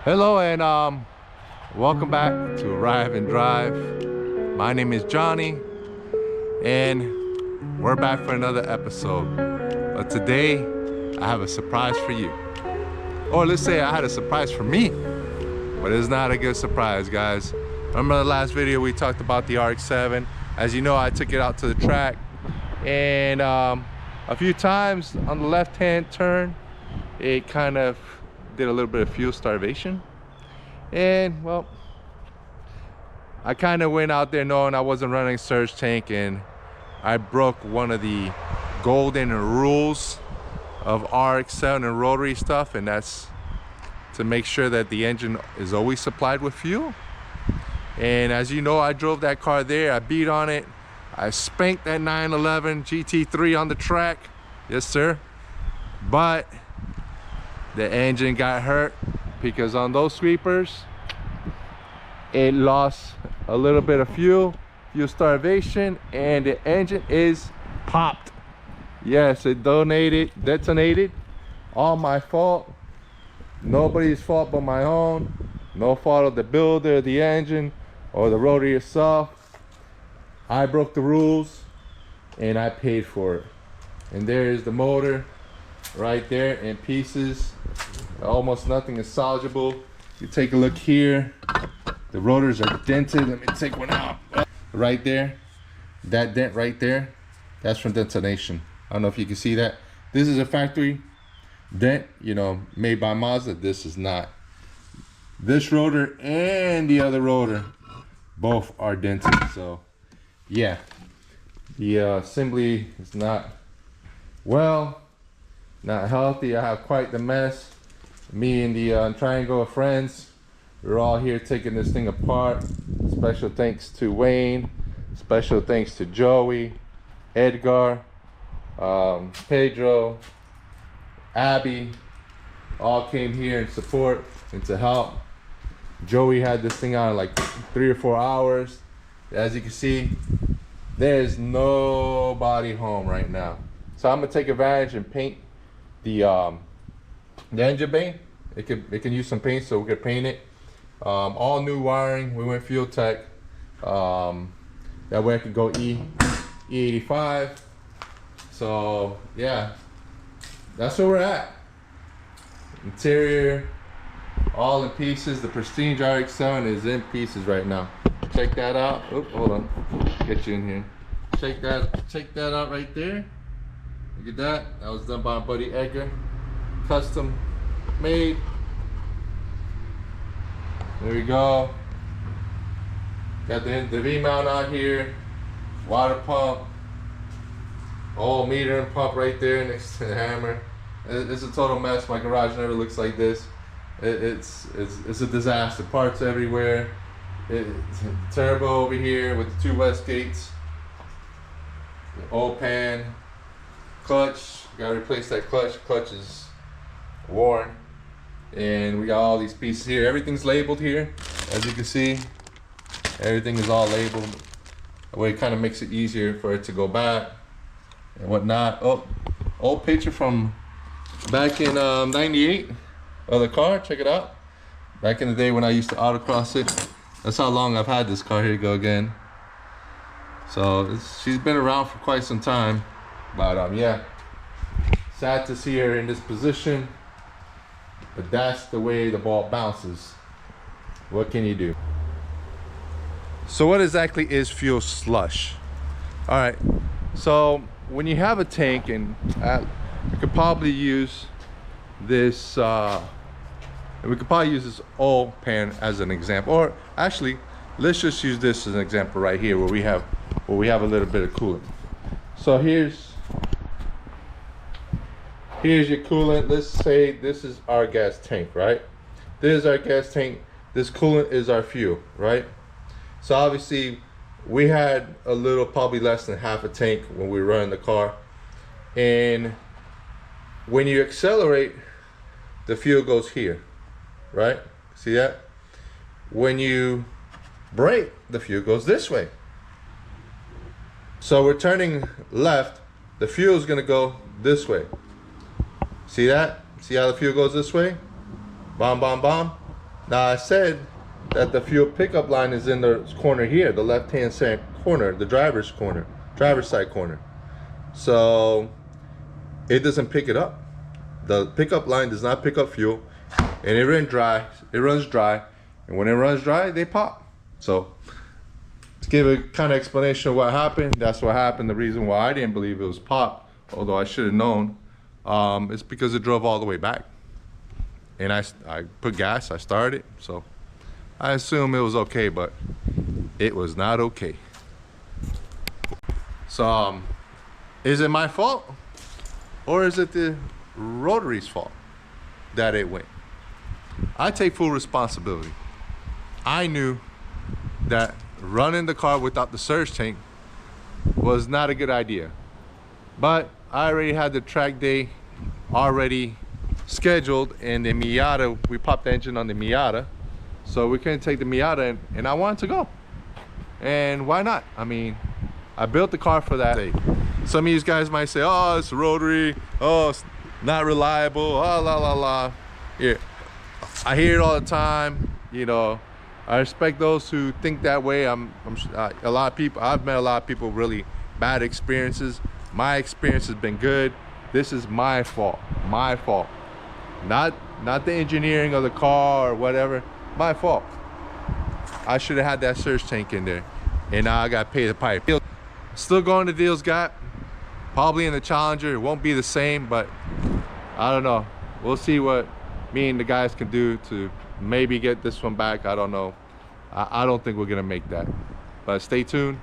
Hello and welcome back to Arrive and Drive. My name is Johnny and we're back for another episode. But today I have a surprise for you. Or let's say I had a surprise for me, but it's not a good surprise, guys. Remember the last video we talked about the RX7? As you know, I took it out to the track and a few times on the left-hand turn, it kind of did a little bit of fuel starvation. And well, I kind of went out there knowing I wasn't running a surge tank, and I broke one of the golden rules of RX7 and rotary stuff, and that's to make sure that the engine is always supplied with fuel. And as you know, I drove that car there, I beat on it, I spanked that 911 GT3 on the track, yes sir, but the engine got hurt because on those sweepers it lost a little bit of fuel starvation, and the engine is popped. Yes, it detonated. All my fault, nobody's fault but my own. No fault of the builder, the engine, or the rotary itself. I broke the rules and I paid for it. And there is the motor right there in pieces. Almost nothing is salvageable. You take a look here, the rotors are dented. Let me take one out. Right there, that dent right there, that's from detonation. I don't know if you can see that. This is a factory dent, you know, made by Mazda. This is not. This rotor and the other rotor both are dented. So yeah, the assembly is not healthy. I have quite the mess. Me and the triangle of friends, we're all here taking this thing apart. Special thanks to Wayne, special thanks to Joey, Edgar, Pedro, Abby, all came here in support and to help. Joey had this thing on in like 3 or 4 hours. As you can see, there's nobody home right now. So I'm gonna take advantage and paint the engine bay. It can use some paint, so we could paint it. All new wiring. We went fuel tech. That way I could go E85. So yeah, that's where we're at. Interior, all in pieces. The Prestige RX7 is in pieces right now. Check that out. Oh, hold on, get you in here. Check that out right there. Look at that. That was done by my buddy Edgar. Custom made. There we go. Got the V mount out here. Water pump. Old meter and pump right there next to the hammer. It's a total mess. My garage never looks like this. It's a disaster. Parts everywhere. It's turbo over here with the 2 West gates. The old pan. Clutch. Gotta replace that clutch. Clutch is worn. And we got all these pieces here. Everything's labeled here. As you can see, everything is all labeled. That way it kind of makes it easier for it to go back and whatnot. Oh, old picture from back in 98 of the car. Check it out. Back in the day when I used to autocross it. That's how long I've had this car. Here you go again. So she's been around for quite some time. But yeah, sad to see her in this position. But that's the way the ball bounces. What can you do? So what exactly is fuel slush? All right, so when you have a tank, and we could probably use this, oil pan as an example. Or actually, let's just use this as an example right here where we have a little bit of coolant. So here's your coolant. Let's say this is our gas tank, right? This is our gas tank. This coolant is our fuel, right? So obviously we had a little, probably less than half a tank when we were running the car. And when you accelerate, the fuel goes here, right? See that? When you brake, the fuel goes this way. So we're turning left, the fuel is gonna go this way. See that? See how the fuel goes this way? Bomb, bomb, bomb. Now I said that the fuel pickup line is in the corner here, the left-hand side corner, the driver's side corner. So it doesn't pick it up. The pickup line does not pick up fuel, and it runs dry, and when it runs dry, they pop. So to give a kind of explanation of what happened, that's what happened. The reason why I didn't believe it was pop, although I should have known, it's because it drove all the way back. And I put gas, I started, so I assume it was okay, but it was not okay. So is it my fault, or is it the rotary's fault that it went? I take full responsibility. I knew that running the car without the surge tank was not a good idea, but I already had the track day already scheduled, and the Miata, we popped the engine on the Miata, so we couldn't take the Miata, and I wanted to go. And why not? I mean, I built the car for that day. Some of you guys might say, oh, it's a rotary, oh, it's not reliable, oh, la la la. Yeah, I hear it all the time. You know, I respect those who think that way. A lot of people, I've met a lot of people with really bad experiences. My experience has been good. This is my fault, not the engineering of the car or whatever. My fault. I should have had that surge tank in there, and now I got to pay the pipe. Still going to Deals Gap, probably in the Challenger. It won't be the same, but I don't know. We'll see what me and the guys can do to maybe get this one back. I don't know. I don't think we're gonna make that, but stay tuned.